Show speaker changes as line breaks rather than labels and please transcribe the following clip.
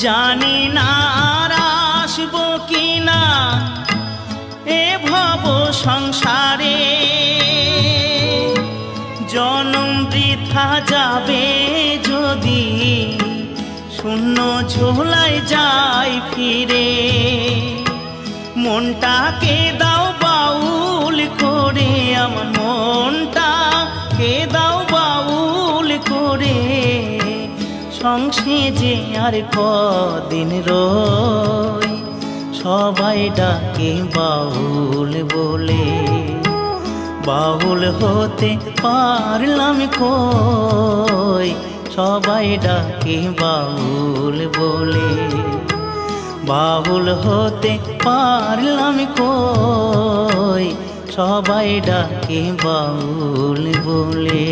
জানি না আর আসবো কিনা এ ভব সংসারে, জনম বৃথা যাবে যদি শূন্য ঝোলায় যাই ফিরে। মনটাকে দাও বাউল করে, আমার মনটাকে দাও বাউল করে, সংসেজে আর কদিন রই, সবাই ডাকে বাউল বলে। বাউল হতে পারলাম কই, সবাই ডাকে বাউল বলে। বাউল হতে পারলাম কই, সবাই ডাকে বাউল বলে।